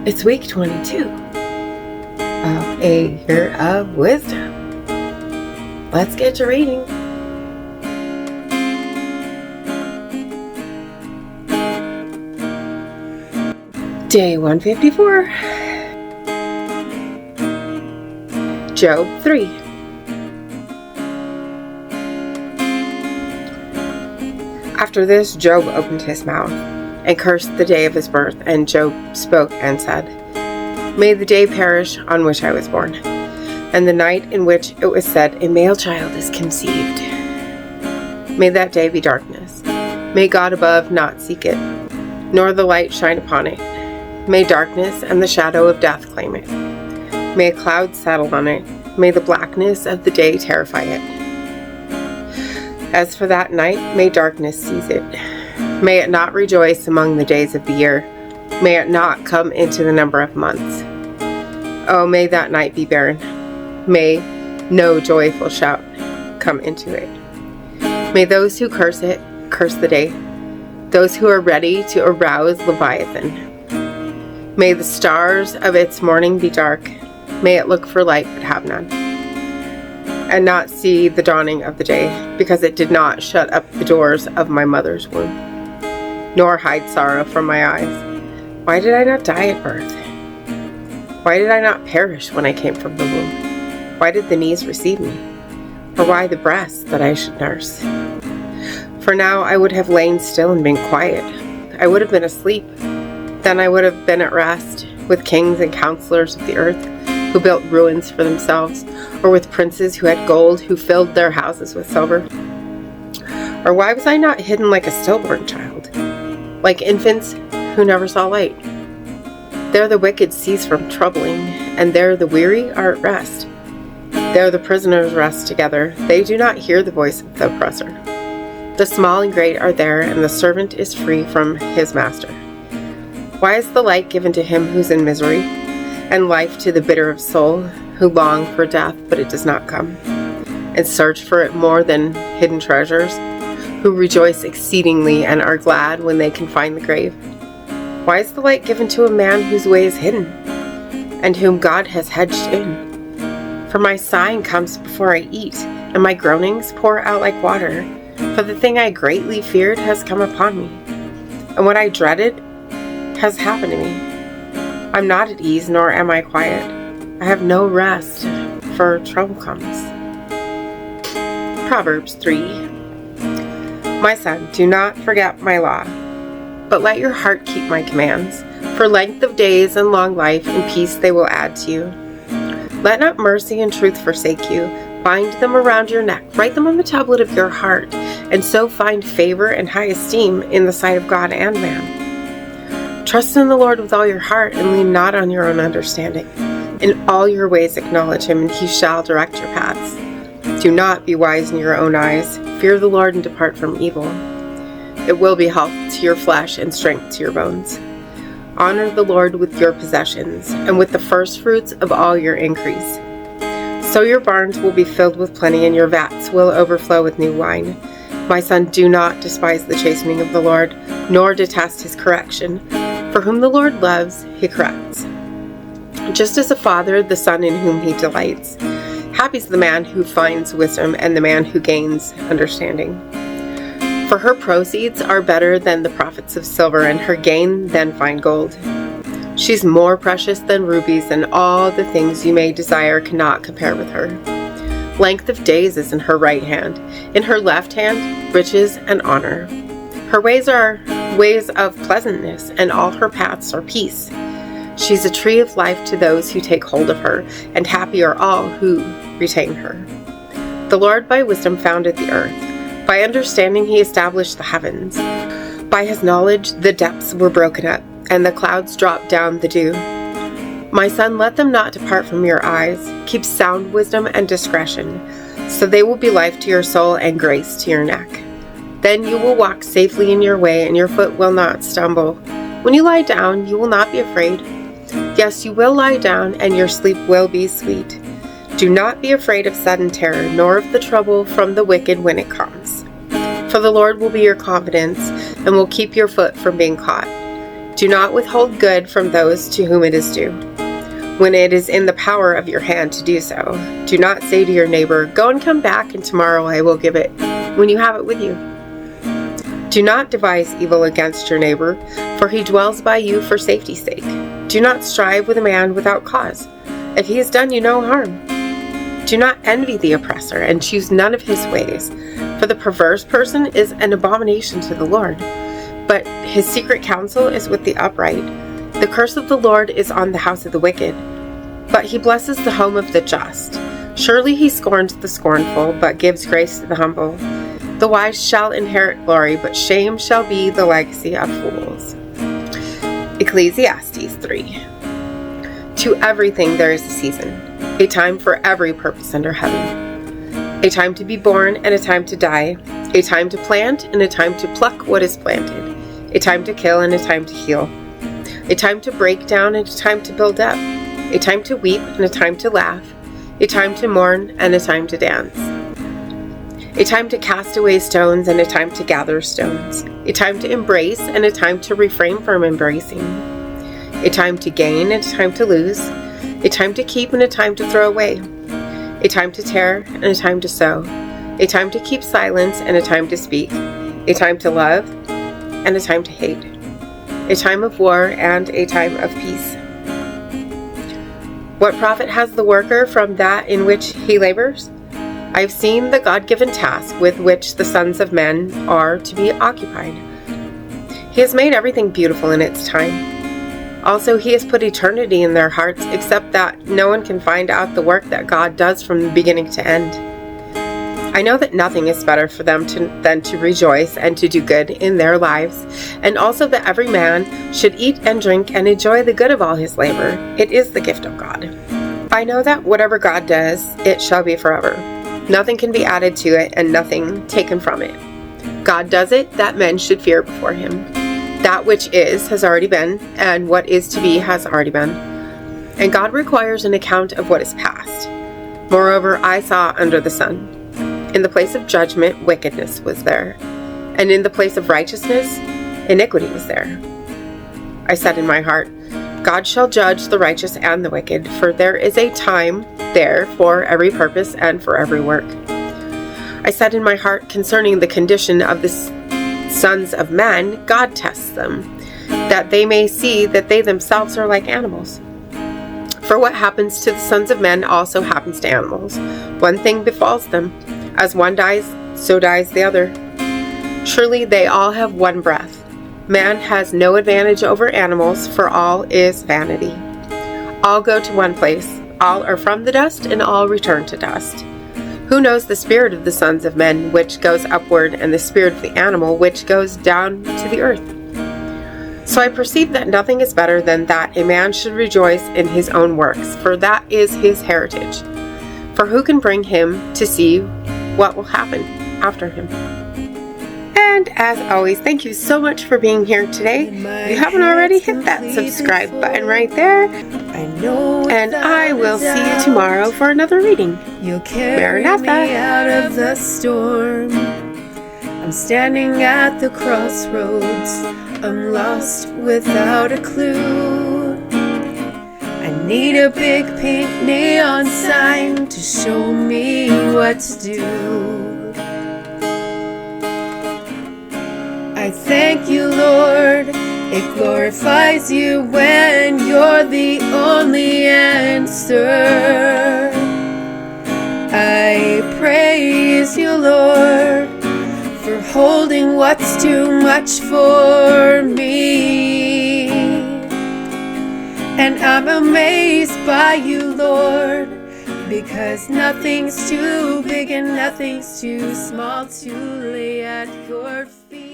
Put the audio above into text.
It's week 22 of a year of wisdom. Let's get to reading. Day 154. Job 3. After this, Job opened his mouth and cursed the day of his birth, and Job spoke and said, "May the day perish on which I was born, and the night in which it was said, a male child is conceived. May that day be darkness. May God above not seek it, nor the light shine upon it. May darkness and the shadow of death claim it. May a cloud settle on it. May the blackness of the day terrify it. As for that night, may darkness seize it. May it not rejoice among the days of the year. May it not come into the number of months. Oh, may that night be barren. May no joyful shout come into it. May those who curse it curse the day, those who are ready to arouse Leviathan. May the stars of its morning be dark. May it look for light but have none, and not see the dawning of the day, because it did not shut up the doors of my mother's womb, nor hide sorrow from my eyes. Why did I not die at birth? Why did I not perish when I came from the womb? Why did the knees receive me? Or why the breasts that I should nurse? For now I would have lain still and been quiet. I would have been asleep. Then I would have been at rest with kings and counselors of the earth, who built ruins for themselves, or with princes who had gold, who filled their houses with silver. Or why was I not hidden like a stillborn child, like infants who never saw light? There the wicked cease from troubling, and there the weary are at rest. There the prisoners rest together. They do not hear the voice of the oppressor. The small and great are there, and the servant is free from his master. Why is the light given to him who's in misery, and life to the bitter of soul, who long for death, but it does not come, and search for it more than hidden treasures, who rejoice exceedingly and are glad when they can find the grave? Why is the light given to a man whose way is hidden, and whom God has hedged in? For my sighing comes before I eat, and my groanings pour out like water, for the thing I greatly feared has come upon me, and what I dreaded has happened to me. I'm not at ease, nor am I quiet. I have no rest, for trouble comes." Proverbs 3. My son, do not forget my law, but let your heart keep my commands. For length of days and long life and peace they will add to you. Let not mercy and truth forsake you. Bind them around your neck. Write them on the tablet of your heart, and so find favor and high esteem in the sight of God and man. Trust in the Lord with all your heart, and lean not on your own understanding. In all your ways acknowledge him, and he shall direct your paths. Do not be wise in your own eyes. Fear the Lord and depart from evil. It will be health to your flesh and strength to your bones. Honor the Lord with your possessions, and with the first fruits of all your increase. So your barns will be filled with plenty, and your vats will overflow with new wine. My son, do not despise the chastening of the Lord, nor detest his correction. For whom the Lord loves, he corrects, just as a father the son in whom he delights. Happy is the man who finds wisdom, and the man who gains understanding. For her proceeds are better than the profits of silver, and her gain than fine gold. She's more precious than rubies, and all the things you may desire cannot compare with her. Length of days is in her right hand, in her left hand riches and honor. Her ways are ways of pleasantness, and all her paths are peace. She's a tree of life to those who take hold of her, and happy are all who retain her. The Lord by wisdom founded the earth. By understanding he established the heavens. By his knowledge the depths were broken up, and the clouds dropped down the dew. My son, let them not depart from your eyes. Keep sound wisdom and discretion, so they will be life to your soul and grace to your neck. Then you will walk safely in your way, and your foot will not stumble. When you lie down, you will not be afraid. Yes, you will lie down, and your sleep will be sweet. Do not be afraid of sudden terror, nor of the trouble from the wicked when it comes. For the Lord will be your confidence, and will keep your foot from being caught. Do not withhold good from those to whom it is due, when it is in the power of your hand to do so. Do not say to your neighbor, "Go and come back, and tomorrow I will give it," when you have it with you. Do not devise evil against your neighbor, for he dwells by you for safety's sake. Do not strive with a man without cause, if he has done you no harm. Do not envy the oppressor, and choose none of his ways, for the perverse person is an abomination to the Lord, but his secret counsel is with the upright. The curse of the Lord is on the house of the wicked, but he blesses the home of the just. Surely he scorns the scornful, but gives grace to the humble. The wise shall inherit glory, but shame shall be the legacy of fools. Ecclesiastes 3. To everything there is a season, a time for every purpose under heaven. A time to be born and a time to die, a time to plant and a time to pluck what is planted, a time to kill and a time to heal, a time to break down and a time to build up, a time to weep and a time to laugh, a time to mourn and a time to dance, a time to cast away stones and a time to gather stones, a time to embrace and a time to refrain from embracing, a time to gain and a time to lose, a time to keep and a time to throw away, a time to tear and a time to sow, a time to keep silence and a time to speak, a time to love and a time to hate, a time of war and a time of peace. What profit has the worker from that in which he labors? I have seen the God-given task with which the sons of men are to be occupied. He has made everything beautiful in its time. Also, he has put eternity in their hearts, except that no one can find out the work that God does from the beginning to end. I know that nothing is better for them than to rejoice and to do good in their lives, and also that every man should eat and drink and enjoy the good of all his labor. It is the gift of God. I know that whatever God does, it shall be forever. Nothing can be added to it, and nothing taken from it. God does it that men should fear before him. That which is has already been, and what is to be has already been. And God requires an account of what is past. Moreover, I saw under the sun, in the place of judgment, wickedness was there, and in the place of righteousness, iniquity was there. I said in my heart, God shall judge the righteous and the wicked, for there is a time there for every purpose and for every work. I said in my heart concerning the condition of the sons of men, God tests them, that they may see that they themselves are like animals. For what happens to the sons of men also happens to animals. One thing befalls them. As one dies, so dies the other. Surely they all have one breath. Man has no advantage over animals, for all is vanity. All go to one place. All are from the dust, and all return to dust. Who knows the spirit of the sons of men, which goes upward, and the spirit of the animal, which goes down to the earth? So I perceive that nothing is better than that a man should rejoice in his own works, for that is his heritage. For who can bring him to see what will happen after him? And as always, thank you so much for being here today. If you haven't already, hit that subscribe button right there. And I will see you tomorrow for another reading. You'll carry me out of the storm. I'm standing at the crossroads. I'm lost without a clue. I need a big pink neon sign to show me what to do. I thank you, Lord. It glorifies you when you're the only answer. I praise you, Lord, for holding what's too much for me. And I'm amazed by you, Lord, because nothing's too big and nothing's too small to lay at your feet.